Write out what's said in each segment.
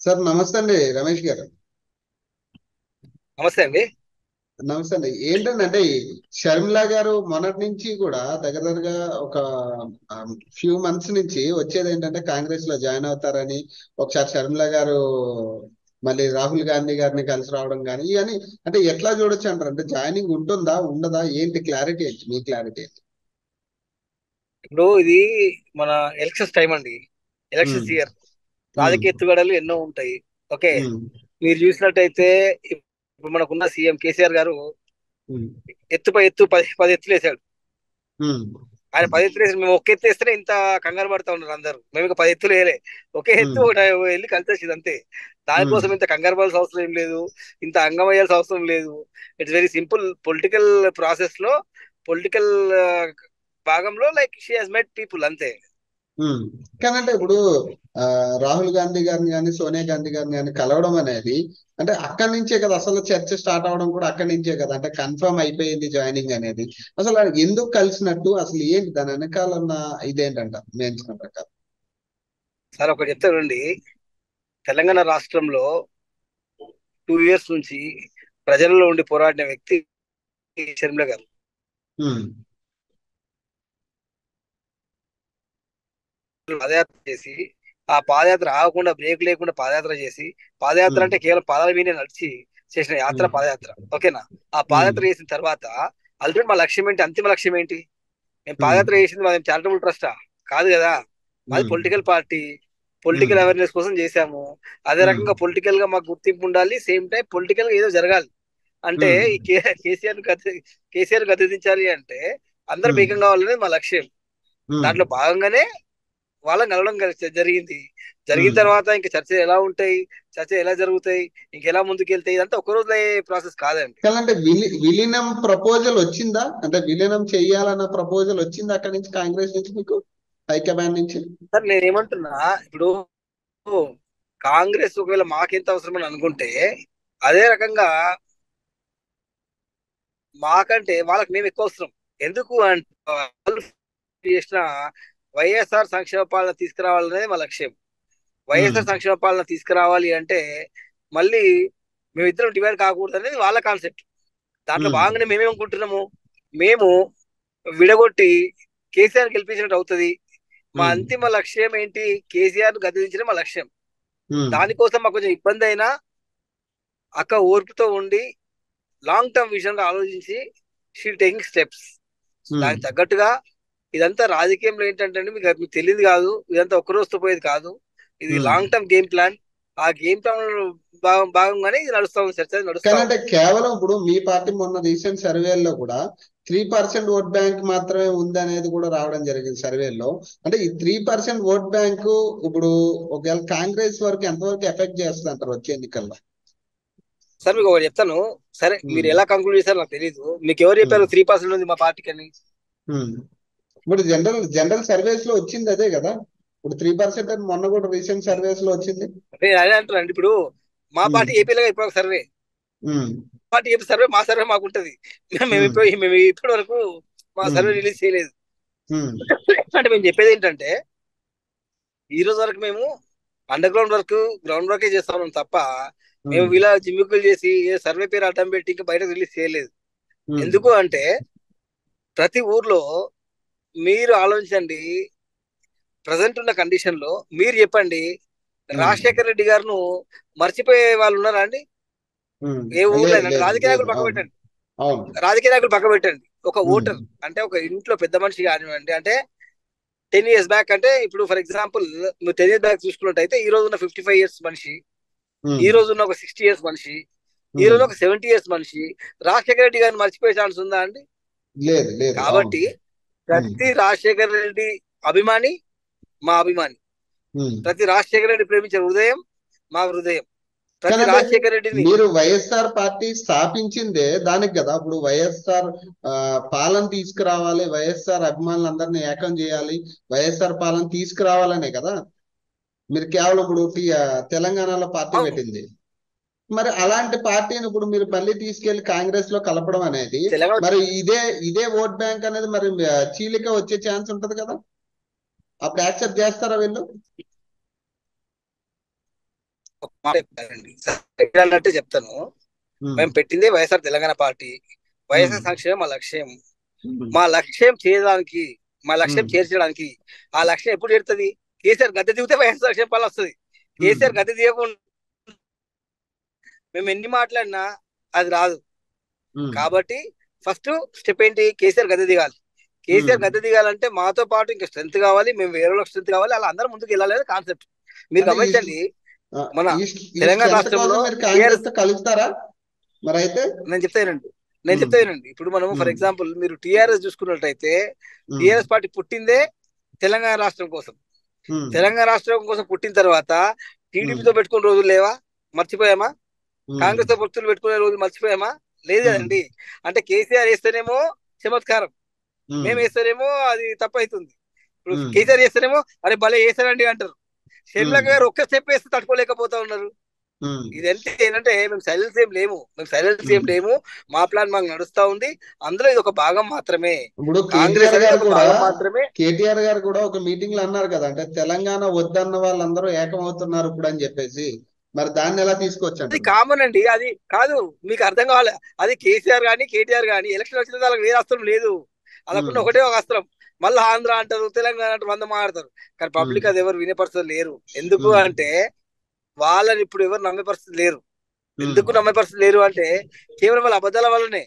Sir నమస్తే అండి రమేష్ గారు. నమస్తే అండి. నమస్తే అండి. ఏంటంటే షర్మిల గారు మొన్నటి నుంచి కూడా దగ్గర దగ్గరగా ఒక ఫ్యూ మంత్స్ నుంచి వచ్చేది ఏంటంటే కాంగ్రెస్ లో జాయిన్ అవుతారని, ఒకసారి షర్మిల గారు మళ్ళీ రాహుల్ గాంధీ గారిని కలిసి రావడం కానీ ఇవన్నీ అంటే ఎట్లా చూడొచ్చు అంటారు? అంటే జాయినింగ్ ఉంటుందా ఉండదా ఏంటి? క్లారిటీ ఏంటి? మీ క్లారిటీ ఏంటి? ఇప్పుడు ఇది మన ఎలక్షన్స్ టైం అండి. ఉమ్, ఎలక్షన్స్ ఇయర్. ఉమ్, రాజకీయ ఎత్తుగడలు ఎన్నో ఉంటాయి. ఓకే. ఉమ్, మీరు చూసినట్టయితే ఇప్పుడు మనకున్న సీఎం కేసీఆర్ గారు ఉమ్, ఎత్తుపై ఎత్తు పది ఎత్తులు వేశాడు. ఉమ్, ఆయన 10 ఎత్తులు వేసి మేము ఒక్క ఎత్తు వేస్తేనే ఇంత కంగారు పడతా ఉన్నారు అందరూ. మేము ఇక 10 ఎత్తులు వేయలే. ఒకే ఎత్తు ఉమ్, ఒకటి వెళ్ళి కలిసేసింది అంతే. ఉమ్, దానికోసం ఇంత కంగారు పడాల్సిన అవసరం ఏం లేదు. ఇంత అంగం వేయాల్సిన అవసరం లేదు. It's very simple. Political process లో, పొలిటికల్ భాగంలో like she has met people అంతే. ఉమ్. కానంటే ఇప్పుడు ఆ, రాహుల్ గాంధీ గారిని కానీ సోనియా గాంధీ గారిని కానీ కలవడం అనేది అంటే అక్కడి నుంచే కదా అసలు చర్చ స్టార్ట్ అవడం కూడా అక్కడి నుంచే కదా, అంటే కన్ఫర్మ్ అయిపోయింది జాయినింగ్ అనేది. అసలు అది ఎందుకు కలిసినట్టు, అసలు ఏంటి దాని వెనకాల ఉన్న ఇదేంటంట నేర్చుకున్న ప్రకారం? సార్ ఒకటి చెప్తానండి. తెలంగాణ రాష్ట్రంలో 2 ఇయర్స్ నుంచి ప్రజలలో ఉండి పోరాడిన వ్యక్తి షర్మిల గారు. ఉమ్, పాదయాత్ర చేసి, ఆ పాదయాత్ర ఆగకుండా బ్రేక్ లేకుండా పాదయాత్ర చేసి, పాదయాత్ర ఉమ్, అంటే కేవలం పాదాల మీదే నడిచి చేసిన యాత్ర ఉమ్, పాదయాత్ర. ఓకేనా? ఆ ఉమ్, పాదయాత్ర చేసిన తర్వాత అల్టిమేట్ మా లక్ష్యం ఏంటి? అంతిమ లక్ష్యం ఏంటి? మేము ఉమ్, పాదయాత్ర చేసింది మాది చారిటబుల్ ట్రస్టా? కాదు కదా. మాది ఉమ్, పొలిటికల్ పార్టీ. ఉమ్, పొలిటికల్ అవేర్నెస్ కోసం చేశాము. అదే ఉమ్, రకంగా పొలిటికల్ గా మాకు గుర్తింపు ఉండాలి. సేమ్ టైం పొలిటికల్ గా ఏదో జరగాలి. అంటే ఉమ్, ఈ కేసీఆర్ గద్దెదించాలి అంటే అందరం ఉమ్, ఏకం కావాలనేది మా లక్ష్యం. ఉమ్, దాంట్లో భాగంగానే వాళ్ళని కలవడం జరిగింది. జరిగిన ఉమ్. తర్వాత ఇంకా చర్చలు ఎలా ఉంటాయి, చర్చలు ఎలా జరుగుతాయి, ఇంకెలా ముందుకెళ్తాయి, ఇదంతా ఒక రోజులో ప్రాసెస్ కాదండి. కాదంటే విలీనం ప్రపోజల్ వచ్చిందా? అంటే విలీనం చెయ్యాలన్న ప్రపోజల్ వచ్చిందా అక్కడి నుంచి, కాంగ్రెస్ నుంచి మీకు, హైకమాండ్ నుంచి? సార్ నేనేమంటున్నా, ఇప్పుడు కాంగ్రెస్ ఒకవేళ మాకెంత అవసరమని అనుకుంటే, అదే రకంగా మాకంటే వాళ్ళకి మేము ఎక్కువ అవసరం. ఎందుకు అంటే వాళ్ళు చేసిన వైఎస్ఆర్ సంక్షేమ పాలన తీసుకురావాలనేది మా లక్ష్యం. ఉమ్, వైఎస్ఆర్ సంక్షేమ పాలన తీసుకురావాలి అంటే మళ్ళీ మేమిద్దరం డివైడ్ కాకూడదు అనేది వాళ్ళ కాన్సెప్ట్. దాంట్లో ఉమ్, భాగంగానే మేమేమనుకుంటున్నాము, మేము విడగొట్టి కేసీఆర్ గెలిపించినట్టు అవుతుంది. మా ఉమ్, అంతిమ లక్ష్యం ఏంటి? కేసీఆర్ గద్దెదించడం మా లక్ష్యం. ఉమ్, దానికోసం మాకు కొంచెం ఇబ్బంది అయినా అక్క ఓర్పుతో ఉండి లాంగ్ టర్మ్ విజన్ గా ఆలోచించి షీ టేకింగ్ స్టెప్స్. ఉమ్, దానికి తగ్గట్టుగా ఇదంతా రాజకీయంలో ఏంటంటే అండి, మీకు తెలియదు కాదు. ఇదంతా ఒక్క రోజుతో పోయేది కాదు. ఇది ఉమ్. Long term game plan. ఆ గేమ్ ప్లాన్ భాగంగానే ఇది నడుస్తా ఉంది. చర్చ నడుస్తా కానీ అంటే ఉంది. కేవలం ఇప్పుడు మీ పార్టీ మొన్న రీసెంట్ సర్వేల్లో కూడా 3% ఓట్ బ్యాంక్ మాత్రమే ఉంది అనేది కూడా రావడం జరిగింది సర్వేలో. అంటే ఈ 3% ఓట్ బ్యాంకు ఇప్పుడు ఒకవేళ కాంగ్రెస్ వరకు ఎంతవరకు ఎఫెక్ట్ చేస్తుంది అంటారు వచ్చే ఎన్నికల్లో? సార్ మీకు ఒకటి చెప్తాను. సరే మీరు ఉమ్, ఎలా కంక్లూడ్ చేశారో నాకు తెలియదు. మీకు ఎవరు ఉమ్, చెప్పారు 3% ఉంది మా పార్టీకి అని? ఉమ్. ఇప్పుడు జనరల్ సర్వేస్ లో వచ్చింది అదే కదా. ఇప్పుడు 3% అని మొన్న కూడా రీసెంట్ సర్వేస్ లో వచ్చింది. అంటే అదే అంటారండి. ఇప్పుడు మా ఉమ్, పార్టీ ఏపీలో ఇప్పుడు ఒక సర్వే, ఉమ్, పార్టీ ఏపీ సర్వే, మా సర్వే మాకు ఉంటది. ఉమ్, మేము ఇప్పటి వరకు మా ఉమ్, సర్వే రిలీజ్ చేయలేదు. ఉమ్, అంటే మేము చెప్పేది ఏంటంటే, ఈ రోజు వరకు మేము అండర్ గ్రౌండ్ వర్క్, గ్రౌండ్ వర్కే చేస్తా ఉన్నాం తప్ప మేము ఉమ్, ఇలా జిమ్మిక్కులు చేసి ఏ సర్వే పేరు అడ్డం పెట్టి ఇంకా బయటకు రిలీజ్ చేయలేదు. ఉమ్, ఎందుకు అంటే ప్రతి ఊర్లో మీరు ఆలోచించండి. ప్రజెంట్ ఉన్న కండిషన్ లో మీరు చెప్పండి, ఉమ్, రాజశేఖర రెడ్డి గారును మర్చిపోయే వాళ్ళు ఉన్నారా అండి? ఉమ్. ఏ ఊర్లో లేదు అయినా? అంటే లేదు రాజకీయ లేదు, నాయకులు పక్క అవును, పెట్టండి. అవును. రాజకీయ నాయకులు పక్క పెట్టండి. ఒక ఉమ్, ఓటర్ అంటే ఒక ఇంట్లో పెద్ద మనిషి కానివ్వండి. అంటే 10 ఇయర్స్ బ్యాక్, అంటే ఇప్పుడు ఫర్ ఎగ్జాంపుల్ మీరు 10 ఇయర్స్ బ్యాక్ చూసుకున్నట్టయితే ఈ రోజు ఉన్న 55 ఇయర్స్ మనిషి, ఈ ఉమ్, రోజు ఉన్న ఒక 60 ఇయర్స్ మనిషి, ఈ ఉమ్. రోజు ఒక 70 ఇయర్స్ మనిషి రాజశేఖర రెడ్డి గారిని మర్చిపోయే ఛాన్స్ ఉందా అండి? లేదు లేదు, అవును. కాబట్టి ఉమ్, ప్రతి రాజశేఖర రెడ్డి అభిమాని మా అభిమాని. ఉమ్. ప్రతి రాజశేఖర రెడ్డి ప్రేమించే హృదయం మా హృదయం. కానీ ప్రతి అంటే రాజశేఖర రెడ్డిని మీరు వైఎస్ఆర్ పార్టీ స్థాపించిందే దానికి కదా. ఇప్పుడు వైఎస్ఆర్ ఆ, పాలన తీసుకురావాలి, వైఎస్ఆర్ అభిమానులందరినీ ఏకం చేయాలి, వైఎస్ఆర్ పాలన తీసుకురావాలనే కదా మీరు కేవలం ఇప్పుడు తెలంగాణలో పార్టీ అవును. పెట్టింది. మరి అలాంటి పార్టీని ఇప్పుడు మీరు మళ్ళీ తీసుకెళ్లి కాంగ్రెస్ లో కలపడం అనేది, తెలంగాణ మరి ఇదే ఓట్ బ్యాంక్ అనేది మరి చీలిక వచ్చే ఛాన్స్ ఉంటది కదా. అప్పుడు యాక్సెప్ట్ చేస్తారా వీళ్ళు? ఒక మాట చెప్తానండి, మీరు అన్నట్టే చెప్తాను. మేము పెట్టిందే వైఎస్ఆర్ తెలంగాణ పార్టీ. వైఎస్ఆర్ సంక్షేమం మా లక్ష్యం. మా లక్ష్యం చేయడానికి, మా లక్ష్యం చేర్చడానికి, ఆ లక్ష్యం ఎప్పుడు చేరుతుంది? కేసీఆర్ గద్దె దిగితే వైఎస్ఆర్ సంక్షేమ పాలన వస్తుంది. కేసీఆర్ గద్దె దిగకుండా మేము ఎన్ని మాట్లాడినా అది రాదు. కాబట్టి ఫస్ట్ స్టెప్ ఏంటి? కేసీఆర్ గద్దె దిగాలి. కేసీఆర్ గద్దె దిగాలంటే మాతో పాటు ఇంకా స్ట్రెంత్ కావాలి, మేము వేరే స్ట్రెంత్ కావాలి, అలా అందరం ముందుకు వెళ్ళాలి కాన్సెప్ట్. మీరు అంటే గమనించండి, మన ఈ తెలంగాణ స్ట్రెంత్ రాష్ట్రంలో కోసం మీరు కాంగ్రెస్ తో కలుస్తారా మరి అయితే? నేను చెప్తానండి. ఇప్పుడు మనం ఫర్ ఎగ్జాంపుల్ మీరు టీఆర్ఎస్ చూసుకున్నట్టయితే, టీఆర్ఎస్ పార్టీ పుట్టిందే తెలంగాణ రాష్ట్రం కోసం. తెలంగాణ రాష్ట్రం కోసం పుట్టిన తర్వాత టీడీపీతో పెట్టుకున్న రోజులు లేవా? మర్చిపోయామా? కాంగ్రెస్ తో పొత్తులు పెట్టుకునే రోజులు మర్చిపోయామా? లేదు కదండి. అంటే కేసీఆర్ వేస్తేనేమో చమత్కారం, మేము వేస్తేనేమో అది తప్పవుతుంది. ఇప్పుడు కేసీఆర్ చేస్తేనేమో అరే భలే వేస్తారండి అంటారు. షర్మిల గారు ఒక్క స్టెప్ వేస్తే తట్టుకోలేకపోతా ఉన్నారు. ఇదంటే ఏంటంటే మేము సైలెన్స్ ఏం లేము. మా ప్లాన్ మాకు నడుస్తా ఉంది. అందులో ఇది ఒక భాగం మాత్రమే. ఇప్పుడు కాంగ్రెస్ అనేది ఒక భాగం మాత్రమే. కేటీఆర్ గారు కూడా ఒక మీటింగ్ లో అన్నారు కదా, అంటే తెలంగాణ వద్దన్న వాళ్ళందరూ ఏకమవుతున్నారు ఇప్పుడు అని చెప్పేసి. మరి దాన్ని ఎలా తీసుకోవచ్చు? అది కామన్ అండి. అది కాదు, మీకు అర్థం కావాలి. అది కేసీఆర్ గానీ కేటీఆర్ గానీ ఎలక్షన్ వచ్చిన వాళ్ళకి వేరే అస్త్రం లేదు. అలాకున్న ఒకటే ఒక అస్త్రం. మళ్ళీ ఆంధ్ర అంటారు, తెలంగాణ అంటారు, 100 మాట్లాడతారు. కానీ పబ్లిక్ అది ఎవరు వినే పరిస్థితి లేరు. ఎందుకు అంటే వాళ్ళని ఇప్పుడు ఎవరు నమ్మే పరిస్థితి లేరు. ఎందుకు నమ్మే పరిస్థితి లేరు అంటే కేవలం వాళ్ళ అబద్ధాల వల్లనే.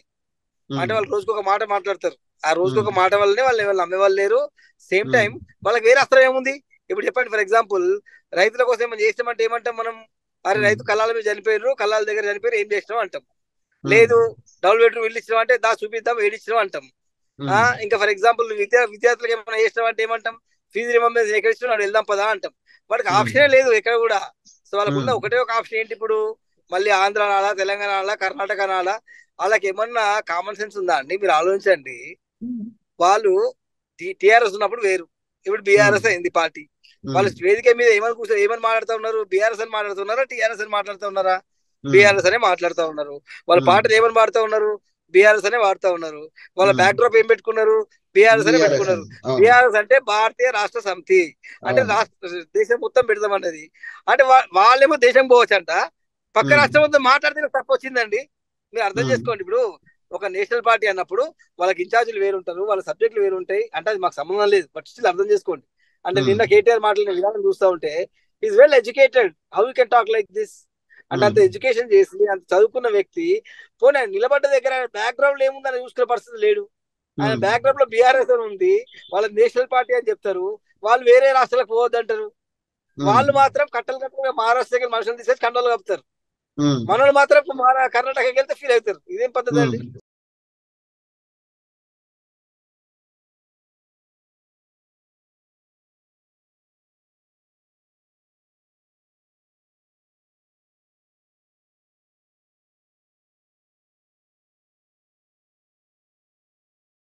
అంటే వాళ్ళు రోజుకు ఒక మాట మాట్లాడతారు. ఆ రోజుకు ఒక మాట వల్లనే వాళ్ళు ఎవరు నమ్మే వాళ్ళు లేరు. సేమ్ టైం వాళ్ళకి వేరే అస్త్రం ఏముంది? ఇప్పుడు చెప్పండి, ఫర్ ఎగ్జాంపుల్ రైతుల కోసం ఏమైనా చేస్తామంటే ఏమంటాం మనం? అరే రైతు కళ్ళాల మీద చనిపోయారు, కళ్ళాల దగ్గర చనిపోయారు, ఏం చేసినాం అంటాం. లేదు డబుల్ బెడ్రూమ్ ఇల్లు ఇచ్చినాం అంటే దా చూపిద్దాం, ఏడు ఇచ్చినాం అంటాం. ఇంకా ఫర్ ఎగ్జాంపుల్ విద్యార్థులకు ఏమైనా చేసినాం అంటే ఏమంటాం? ఫీజు రిమంబర్స్ ఎక్కడ ఇచ్చినా వెళ్దాం పదా అంటాం. వాడికి ఆప్షనే లేదు ఎక్కడ కూడా. సో వాళ్ళకున్న ఒకటే ఒక ఆప్షన్ ఏంటి ఇప్పుడు? మళ్ళీ ఆంధ్ర నాలా, తెలంగాణ నాలా, కర్ణాటక నాలా. వాళ్ళకి ఏమన్నా కామన్ సెన్స్ ఉందా అండి? మీరు ఆలోచించండి. వాళ్ళు టిఆర్ఎస్ ఉన్నప్పుడు వేరు, ఇప్పుడు బీఆర్ఎస్ అయింది పార్టీ. వాళ్ళు వేదిక మీద ఏమని మాట్లాడుతూ ఉన్నారు? బీఆర్ఎస్ అని మాట్లాడుతున్నారా, టీఆర్ఎస్ అని మాట్లాడుతూ ఉన్నారా? బీఆర్ఎస్ అనే మాట్లాడుతూ ఉన్నారు. వాళ్ళ పాటలు ఏమని వాడుతూ ఉన్నారు? బీఆర్ఎస్ అనే వాడుతూ ఉన్నారు. వాళ్ళ బ్యాక్ డ్రాప్ ఏం పెట్టుకున్నారు? బీఆర్ఎస్ అనే పెట్టుకున్నారు. బీఆర్ఎస్ అంటే భారతీయ రాష్ట్ర సమితి, అంటే దేశం మొత్తం పెడతామన్నది. అంటే వాళ్ళేమో దేశం పోవచ్చంట, పక్క రాష్ట్రం మొత్తం మాట్లాడితే తప్పు వచ్చిందండి. మీరు అర్థం చేసుకోండి. ఇప్పుడు ఒక నేషనల్ పార్టీ అన్నప్పుడు వాళ్ళకి ఇన్ఛార్జీలు వేరుంటారు, వాళ్ళ సబ్జెక్టులు వేరు ఉంటాయి. అంటే అది మాకు సంబంధం లేదు, బట్ స్టిల్ అర్థం చేసుకోండి. అంటే నిన్న కేటీఆర్ మాట్లాడిన విధానం చూస్తూ ఉంటే is well educated. How you can talk like this? అంటే అంత ఎడ్యుకేషన్ చేసి అంత చదువుకున్న వ్యక్తి పోనీ ఆయన నిలబడ్డ దగ్గర బ్యాక్గ్రౌండ్ ఏముందని చూసుకునే పరిస్థితి లేడు. ఆయన బ్యాక్గ్రౌండ్ లో బీఆర్ఎస్ అని ఉంది, వాళ్ళ నేషనల్ పార్టీ అని చెప్తారు, వాళ్ళు వేరే రాష్ట్రాలకు పోవద్దంటారు. వాళ్ళు మాత్రం కట్టలు కట్టలుగా మహారాష్ట్ర దగ్గర మనుషులు తీసేసి కండలు కప్పుతారు. మనల్ని మాత్రం కర్ణాటకకి వెళ్తే ఫీల్ అవుతారు. ఇదేం పద్ధతి అండి?